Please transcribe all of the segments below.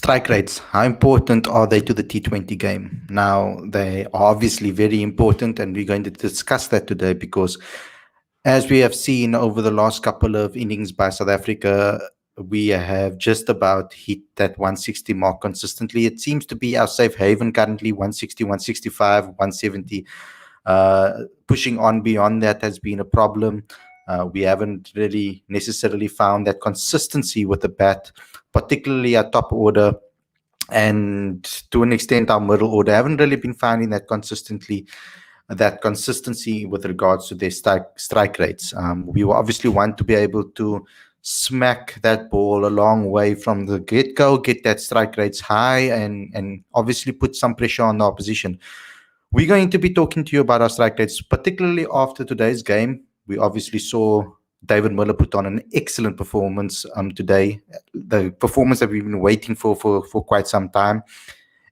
Strike rates, how important are they to the T20 game? Now, they are obviously very important, and we're going to discuss that today because, as we have seen over the last couple of innings by South Africa, we have just about hit that 160 mark consistently. It seems to be our safe haven currently, 160, 165, 170. Pushing on beyond that has been a problem. We haven't really necessarily found that consistency with the bat, particularly our top order and to an extent our middle order haven't really been finding that consistency with regards to their strike rates. We will obviously want to be able to smack that ball a long way from the get-go, get that strike rates high, and obviously put some pressure on the opposition. We're going to be talking to you about our strike rates, particularly after today's game. We obviously saw David Miller put on an excellent performance today, the performance that we've been waiting for quite some time.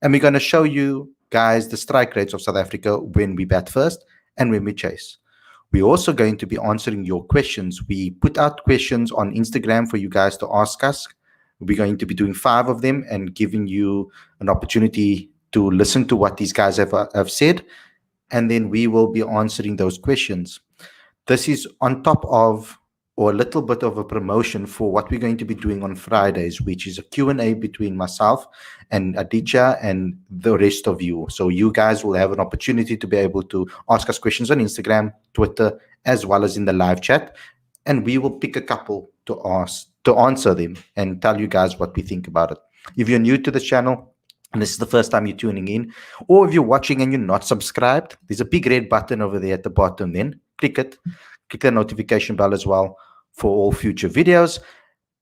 And we're going to show you guys the strike rates of South Africa when we bat first and when we chase. We're also going to be answering your questions. We put out questions on Instagram for you guys to ask us. We're going to be doing 5 of them and giving you an opportunity to listen to what these guys have said. And then we will be answering those questions. This is on top of, or a little bit of a promotion for what we're going to be doing on Fridays, which is a Q&A between myself and Aditya and the rest of you. So you guys will have an opportunity to be able to ask us questions on Instagram, Twitter, as well as in the live chat. And we will pick a couple to answer them and tell you guys what we think about it. If you're new to the channel, and this is the first time you're tuning in, or if you're watching and you're not subscribed, there's a big red button over there at the bottom. Then click it. Click the notification bell as well for all future videos.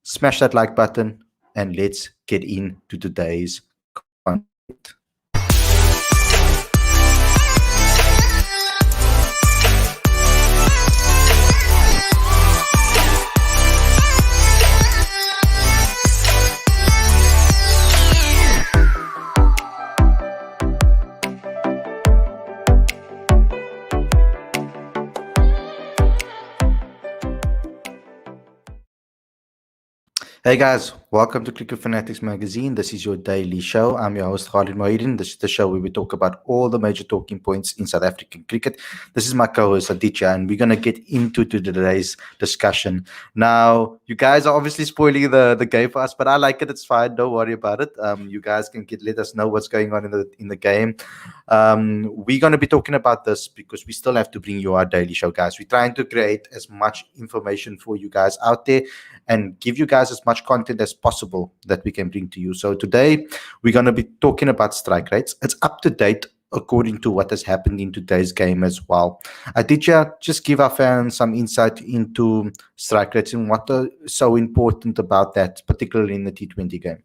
Smash that like button, and let's get into today's content. Hey guys, welcome to Cricket Fanatics Magazine. This is your daily show. I'm your host Khalid. This is the show where we talk about all the major talking points in South African cricket. This is my co-host Aditya, and we're going to get into today's discussion. Now, you guys are obviously spoiling the game for us, but I like it. It's fine. Don't worry about it. You guys can let us know what's going on in the game. We're going to be talking about this because we still have to bring you our daily show, guys. We're trying to create as much information for you guys out there and give you guys as much content as possible that we can bring to you. So today we're going to be talking about strike rates. It's up to date according to what has happened in today's game as well. Aditya, just give our fans some insight into strike rates and what are so important about that, particularly in the T20 game.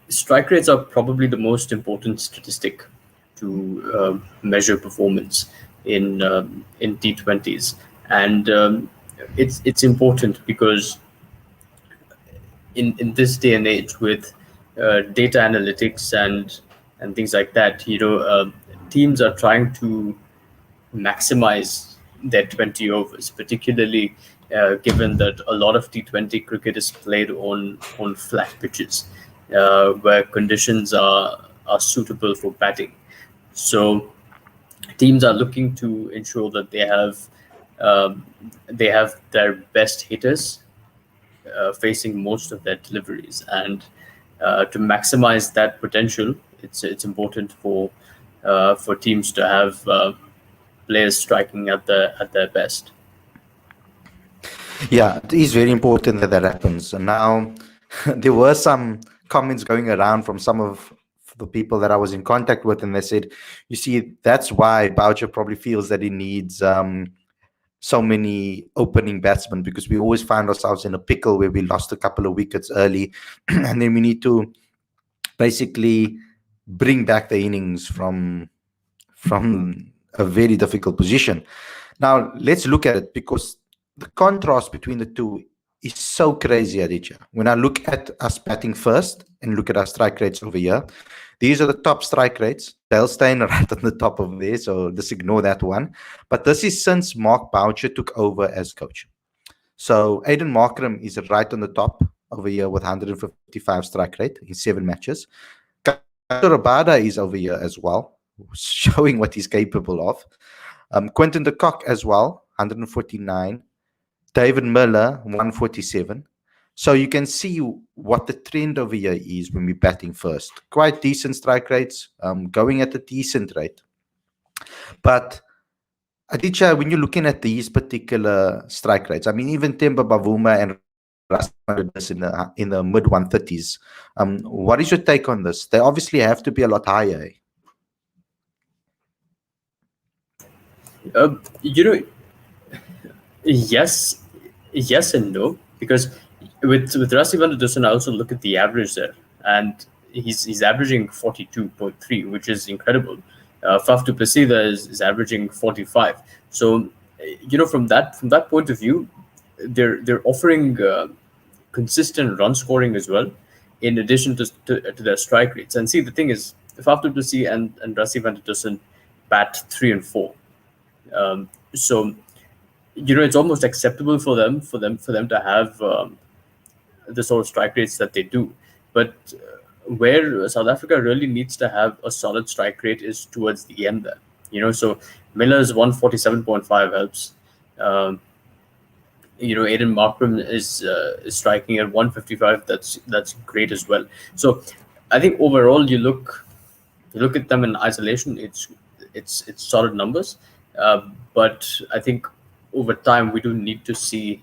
Strike rates are probably the most important statistic to measure performance in T20s. And it's important because in this day and age with data analytics and things like that, teams are trying to maximize their 20 overs, particularly given that a lot of T20 cricket is played on flat pitches where conditions are suitable for batting. So teams are looking to ensure that they have their best hitters facing most of their deliveries, and to maximize that potential, it's important for teams to have players striking at their best. Yeah, it is very important that happens. And now there were some comments going around from some of the people that I was in contact with, and they said, you see, that's why Boucher probably feels that he needs so many opening batsmen, because we always find ourselves in a pickle where we lost a couple of wickets early and then we need to basically bring back the innings from a very difficult position. Now let's look at it, because the contrast between the two is so crazy, Aditya. When I look at us batting first and look at our strike rates over here, these are the top strike rates. They'll stay right on the top of there, so just ignore that one. But this is since Mark Boucher took over as coach. So Aiden Markram is right on the top over here with 155 strike rate in 7 matches. Rabada is over here as well, showing what he's capable of. Quentin de Kock as well, 149. David Miller, 147. So you can see what the trend over here is when we're batting first. Quite decent strike rates, going at a decent rate. But Aditya, when you're looking at these particular strike rates, I mean, even Temba Bavuma and in the mid 130s. What is your take on this? They obviously have to be a lot higher. You know, yes, yes and no, because with Rassi van der Dussen, I also look at the average there, and he's averaging 42.3, which is incredible. Faf du Plessis is averaging 45. So, from that point of view, they're offering consistent run scoring as well, in addition to their strike rates. And see, the thing is, Faf du Plessis and Rassi van der Dussen bat 3 and 4. So it's almost acceptable for them to have the sort of strike rates that they do. But where South Africa really needs to have a solid strike rate is towards the end there. So Miller's 147.5 helps. Aiden Markram is striking at 155. That's great as well. So I think overall, you look at them in isolation. It's solid numbers. But I think over time we do need to see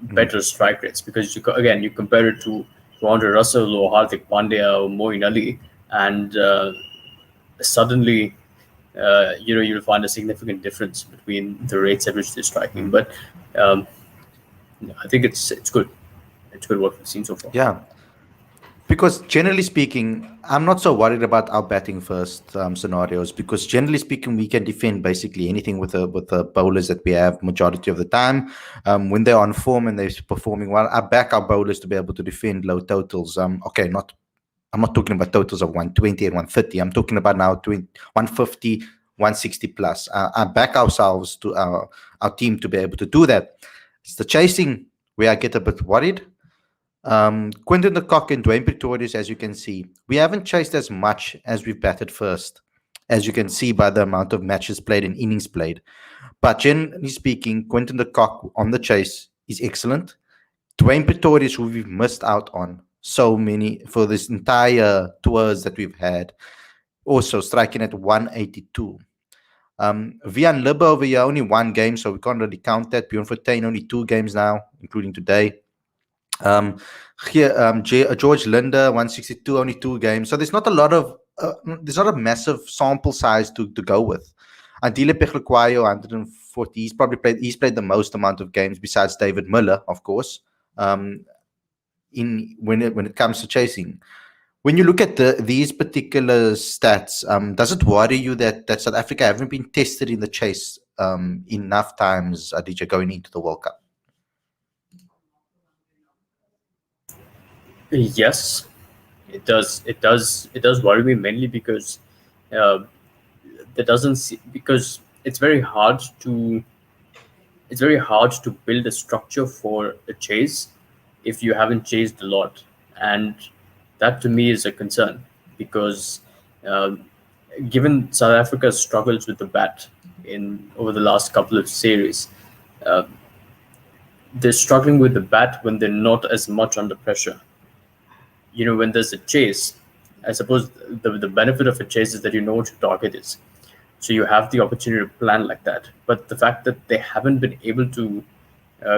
better strike rates, because you compare it to Andre Russell or Hardik Pandya or Moeen Ali, and suddenly you'll find a significant difference between the rates at which they're striking. But I think it's good. It's good what we've seen so far. Yeah. Because generally speaking, I'm not so worried about our batting first scenarios, because generally speaking, we can defend basically anything with the bowlers that we have majority of the time. When they're on form and they're performing well, I back our bowlers to be able to defend low totals. I'm not talking about totals of 120 and 130. I'm talking about now 150, 160 plus. I back ourselves to our team to be able to do that. It's the chasing where I get a bit worried. Quinton de Kock and Dwayne Pretorius, as you can see, we haven't chased as much as we've batted first, as you can see by the amount of matches played and innings played. But generally speaking, Quinton de Kock on the chase is excellent. Dwayne Pretorius, who we've missed out on so many for this entire tours that we've had, also striking at 182. Vian Libbe over here, only 1 game, so we can't really count that. Bjorn Fortuin, only 2 games now, including today. George Linder, 162, only 2 games. So there's not a massive sample size to go with. Andile Pechlekwayo, 140. He's played the most amount of games besides David Miller, of course. When it comes to chasing, when you look at these particular stats, does it worry you that South Africa haven't been tested in the chase enough times, Aditya, going into the World Cup? Yes, it does. It does worry me, mainly because because it's very hard to build a structure for a chase if you haven't chased a lot, and that to me is a concern, because given South Africa's struggles with the bat over the last couple of series, they're struggling with the bat when they're not as much under pressure. When there's a chase, I suppose the benefit of a chase is that you know what your target is. So you have the opportunity to plan like that. But the fact that they haven't been able to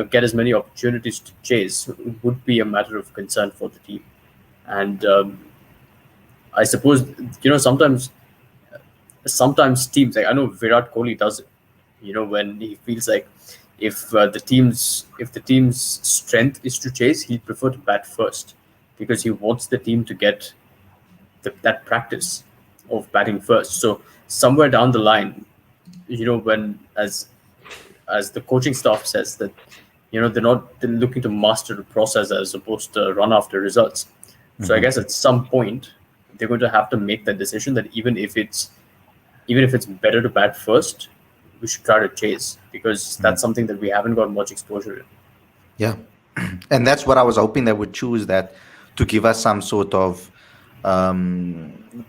get as many opportunities to chase would be a matter of concern for the team. And I suppose, sometimes teams, like I know Virat Kohli does it, when he feels like if the team's strength is to chase, he'd prefer to bat first, because he wants the team to get that practice of batting first. So somewhere down the line, when as the coaching staff says that, they're looking to master the process as opposed to run after results. Mm-hmm. So I guess at some point they're going to have to make that decision that even if it's better to bat first, we should try to chase, because that's something that we haven't got much exposure in. Yeah. And that's what I was hoping they would choose, that to give us some sort of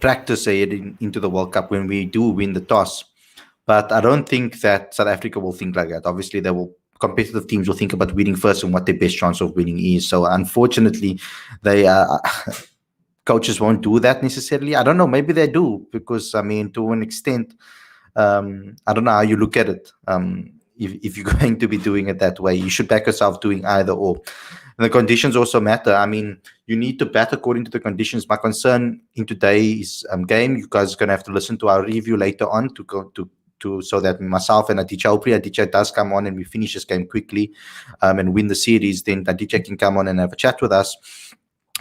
practice ahead into the World Cup when we do win the toss. But I don't think that South Africa will think like that. Obviously, they will. Competitive teams will think about winning first and what their best chance of winning is. So unfortunately, they coaches won't do that necessarily. I don't know. Maybe they do, because I mean, to an extent, I don't know how you look at it. If you're going to be doing it that way, you should back yourself doing either or. And the conditions also matter. I mean, you need to bat according to the conditions. My concern in today's game, you guys are going to have to listen to our review later on to go to so that myself and Aditya, hopefully Aditya does come on and we finish this game quickly and win the series. Then Aditya can come on and have a chat with us,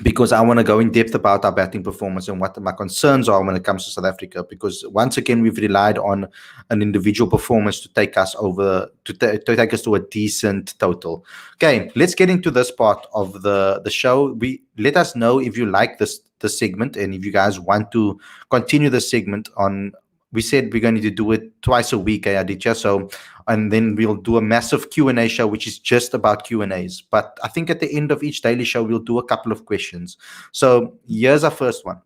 because I want to go in depth about our batting performance and what my concerns are when it comes to South Africa. Because once again, we've relied on an individual performance to take us over, to take us to a decent total. Okay, let's get into this part of the show. Let us know if you like this segment, and if you guys want to continue the segment on. We said we're going to do it twice a week, Aditya. So, and then we'll do a massive Q&A show, which is just about Q&As. But I think at the end of each daily show, we'll do a couple of questions. So here's our first one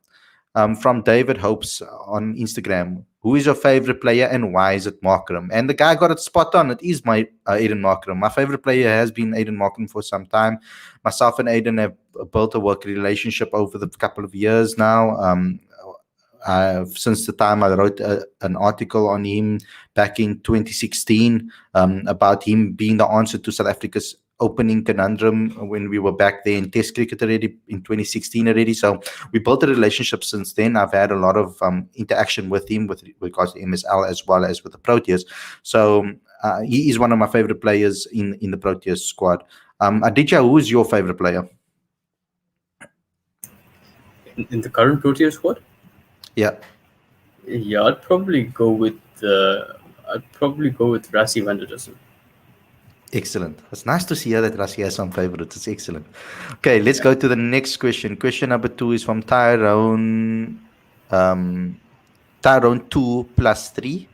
from David Hopes on Instagram. Who is your favorite player and why is it Markram? And the guy got it spot on. It is my Aiden Markram. My favorite player has been Aiden Markram for some time. Myself and Aiden have built a working relationship over the couple of years now. Since the time I wrote an article on him back in 2016 about him being the answer to South Africa's opening conundrum when we were back there in Test cricket already in 2016 already. So we built a relationship since then. I've had a lot of interaction with him with regards to MSL as well as with the Proteas. So he is one of my favorite players in the Proteas squad. Aditya, who is your favorite player? In the current Proteas squad? Yeah, I'd probably go with Rassie van der Dussen. excellent. It's nice to see that Rassie has some favorites. It's excellent. Okay, let's go to the next question. Question number 2 is from Tyrone. Tyrone 2+3.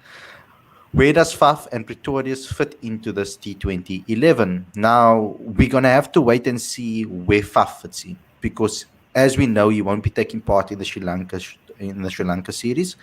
Where does Faf and Pretorius fit into this T20 11? Now, we're going to have to wait and see where Faf fits in, because as we know, he won't be taking part in the Sri Lanka series.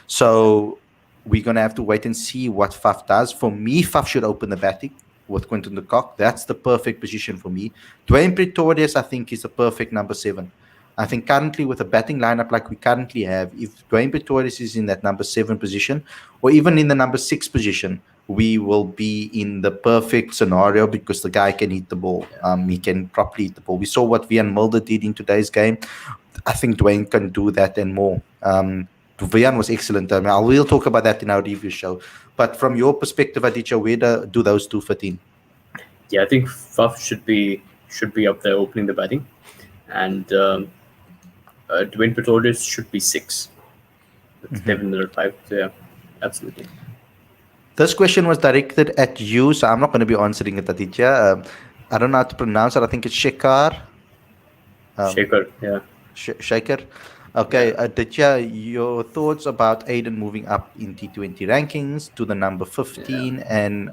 So we're going to have to wait and see what Faf does. For me, Faf should open the batting with Quinton de Kock. That's the perfect position for me. Dwayne Pretorius, I think, is the perfect number 7. I think currently with a batting lineup like we currently have, if Dwayne Pretorius is in that number 7 position, or even in the number 6 position, we will be in the perfect scenario, because the guy can hit the ball. He can properly hit the ball. We saw what Vian Mulder did in today's game. I think Dwayne can do that and more. Vian was excellent. I mean, we'll talk about that in our review show. But from your perspective, Aditya, where do those two fit in? Yeah, I think Faf should be up there opening the batting, and Dwayne Pretorius should be 6. Devin Miller 5. So yeah, absolutely. This question was directed at you, so I'm not going to be answering it, Aditya. I don't know how to pronounce it. I think it's Shekhar. Shekhar, yeah. Shekhar. Okay, Aditya, your thoughts about Aiden moving up in T20 rankings to the number 15 and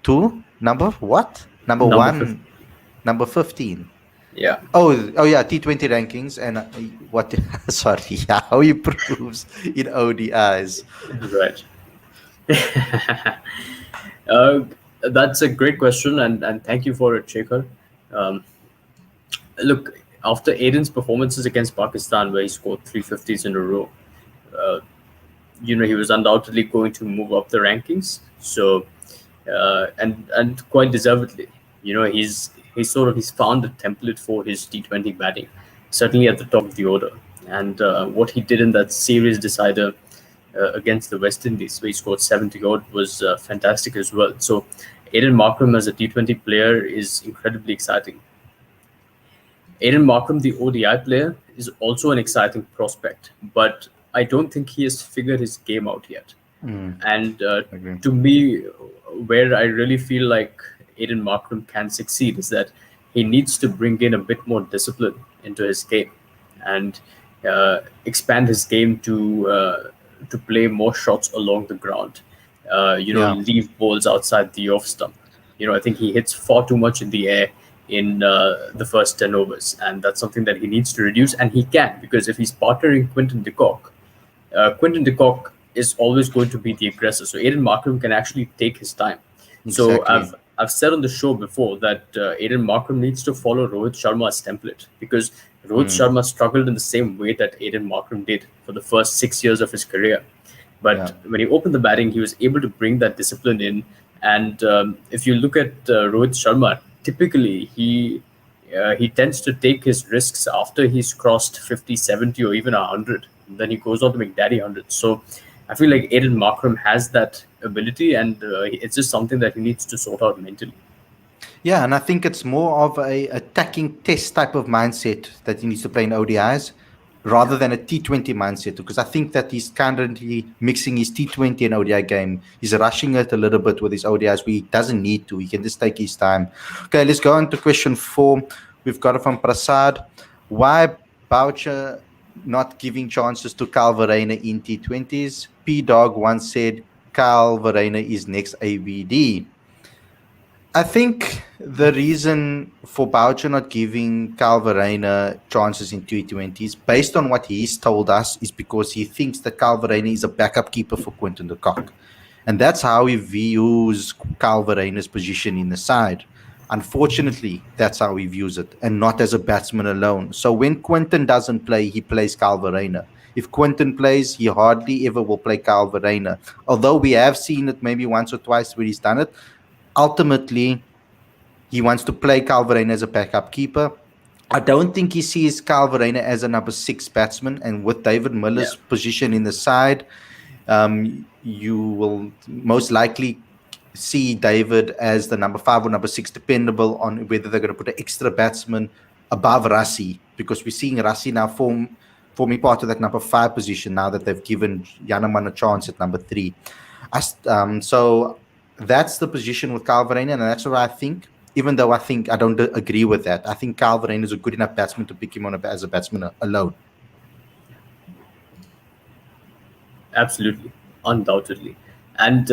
to number what? Number 1, number 15. Yeah. Oh yeah, T20 rankings and what? Sorry, how he improves in ODIs. Right. That's a great question, and thank you for it, Shekhar. Look, after Aiden's performances against Pakistan, where he scored 350s in a row, he was undoubtedly going to move up the rankings. So, and quite deservedly. He's found a template for his T20 batting, certainly at the top of the order. And what he did in that series decider against the West Indies, where he scored 70 odd, was fantastic as well. So Aiden Markram as a T20 player is incredibly exciting. Aiden Markram, the ODI player, is also an exciting prospect, but I don't think he has figured his game out yet. And to me, where I really feel like Aiden Markram can succeed is that he needs to bring in a bit more discipline into his game and expand his game to play more shots along the ground. Leave balls outside the off stump. I think he hits far too much in the air. in the first 10 overs. And that's something that he needs to reduce, and he can, because if he's partnering Quinton de Kock is always going to be the aggressor. So Aiden Markram can actually take his time. So Exactly. I've said on the show before that Aiden Markram needs to follow Rohit Sharma's template, because Rohit Sharma struggled in the same way that Aiden Markram did for the first 6 years of his career. But Yeah. when he opened the batting, he was able to bring that discipline in. And if you look at Rohit Sharma, typically he tends to take his risks after he's crossed 50, 70, or even 100. Then he goes on to make daddy 100. So I feel like Aiden Markram has that ability, and it's just something that he needs to sort out mentally. Yeah, and I think it's more of a attacking test type of mindset that he needs to play in ODIs rather than a T20 mindset, because I think that he's currently mixing his T20 and ODI game. He's rushing it a little bit with his ODIs where he doesn't need to. He can just take his time. Okay, let's go on to question 4. We've got it from Prasad. Why Boucher not giving chances to Kyle Verreynne in T20s? P Dog once said Kyle Verreynne is next ABD. I think the reason for Boucher not giving Calvarena chances in T20s, based on what he's told us, is because he thinks that Calvarena is a backup keeper for Quinton de Kock. And that's how he views Calvarena's position in the side. Unfortunately, that's how he views it, and not as a batsman alone. So when Quinton doesn't play, he plays Calvarena. If Quinton plays, he hardly ever will play Calvarena. Although we have seen it maybe once or twice where he's done it, ultimately, he wants to play Calvarena as a backup keeper. I don't think he sees Calvarena as a number 6 batsman. And with David Yeah. Miller's position in the side, you will most likely see David as the number 5 or number 6, dependable on whether they're going to put an extra batsman above Rassi, because we're seeing Rassi now forming part of that number 5 position now that they've given Yanaman a chance at number 3. So that's the position with Calvarena, and that's what I think. Even though I don't agree with that, I think Calvarena is a good enough batsman to pick him on as a batsman alone. Absolutely, undoubtedly. And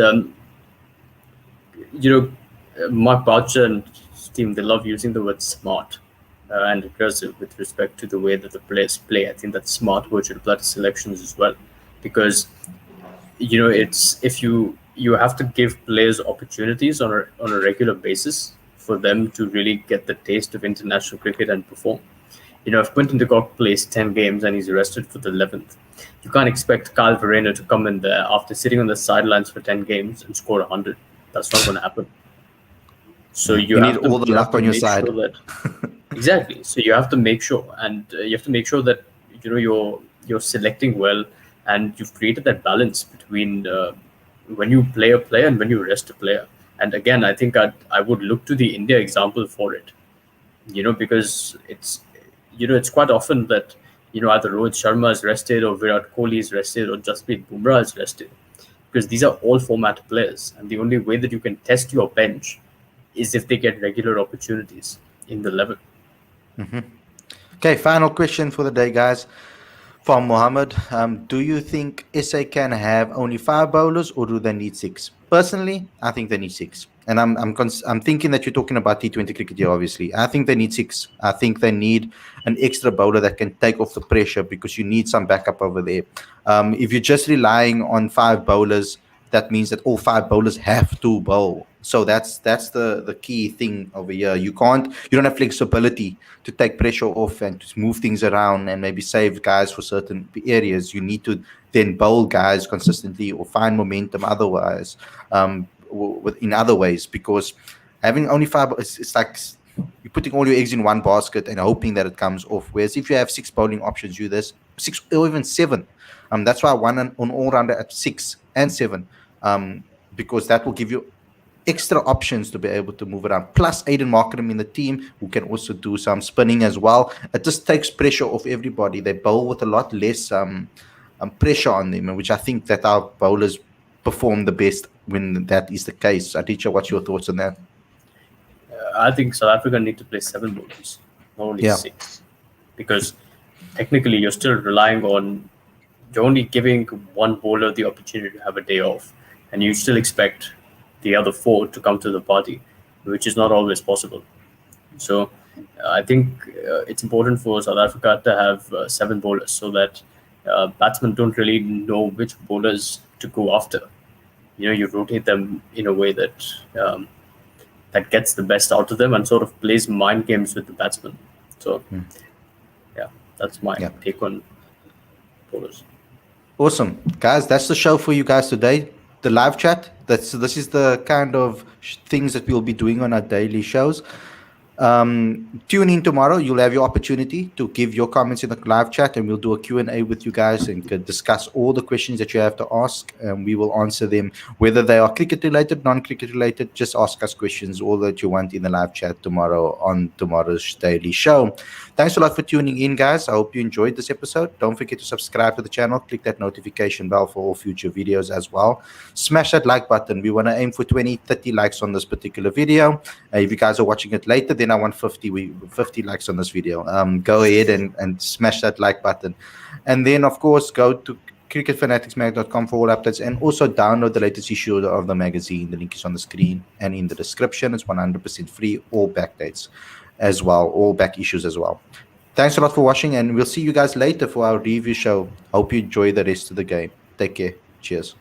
you know, Mark Boucher and his team, they love using the word smart and aggressive with respect to the way that the players play. I think that smart word should apply to selections as well, because it's if you have to give players opportunities on a regular basis for them to really get the taste of international cricket and perform. If Quinton de Kock plays 10 games and he's arrested for the 11th, you can't expect Kyle Verreynne to come in there after sitting on the sidelines for 10 games and score 100. That's not going to happen. So you need all the luck on your side. Exactly. So you have to make sure, and you have to make sure that you're selecting well, and you've created that balance between when you play a player and when you rest a player. And again, I think I would look to the India example for it. Because it's quite often that either Rohit Sharma is rested, or Virat Kohli is rested, or Jasprit Bumrah is rested, because these are all format players, and the only way that you can test your bench is if they get regular opportunities in the 11. Okay, final question for the day, guys. From Mohammed, do you think SA can have only 5 bowlers, or do they need 6? Personally, I think they need 6. And I'm thinking that you're talking about T20 cricket here, obviously. I think they need 6. I think they need an extra bowler that can take off the pressure, because you need some backup over there. If you're just relying on 5 bowlers, that means that all 5 bowlers have to bowl. So that's the key thing over here. You don't have flexibility to take pressure off and to move things around and maybe save guys for certain areas. You need to then bowl guys consistently or find momentum otherwise, in other ways, because having only 5, it's like you're putting all your eggs in one basket and hoping that it comes off. Whereas if you have 6 bowling options, 6 or even 7. That's why I want an all-rounder at 6 and 7, because that will give you extra options to be able to move around. Plus Aiden Markram in the team, who can also do some spinning as well. It just takes pressure off everybody. They bowl with a lot less pressure on them, which I think that our bowlers perform the best when that is the case. Aditya, what's your thoughts on that? I think South Africa need to play 7 bowlers, not only 6, because technically you're still relying on, you're only giving one bowler the opportunity to have a day off, and you still expect the other 4 to come to the party, which is not always possible. So I think it's important for South Africa to have seven bowlers so that batsmen don't really know which bowlers to go after. You rotate them in a way um, that gets the best out of them and sort of plays mind games with the batsman. So yeah, that's my Yeah. take on bowlers. Awesome, guys. That's the show for you guys today. The live chat. This is the kind of things that we'll be doing on our daily shows. Tune in tomorrow. You'll have your opportunity to give your comments in the live chat, and we'll do a Q&A with you guys and could discuss all the questions that you have to ask, and we will answer them, whether they are cricket related, non-cricket related. Just ask us questions, all that you want in the live chat tomorrow on tomorrow's daily show. Thanks a lot for tuning in, guys. I hope you enjoyed this episode. Don't forget to subscribe to the channel. Click that notification bell for all future videos as well. Smash that like button. We want to aim for 20, 30 likes on this particular video. If you guys are watching it later, then I want 50 likes on this video. Go ahead and smash that like button. And then, of course, go to cricketfanaticsmag.com for all updates, and also download the latest issue of the magazine. The link is on the screen and in the description. It's 100% free, all back dates as well, all back issues as well. Thanks a lot for watching, and we'll see you guys later for our review show. Hope you enjoy the rest of the game. Take care. Cheers.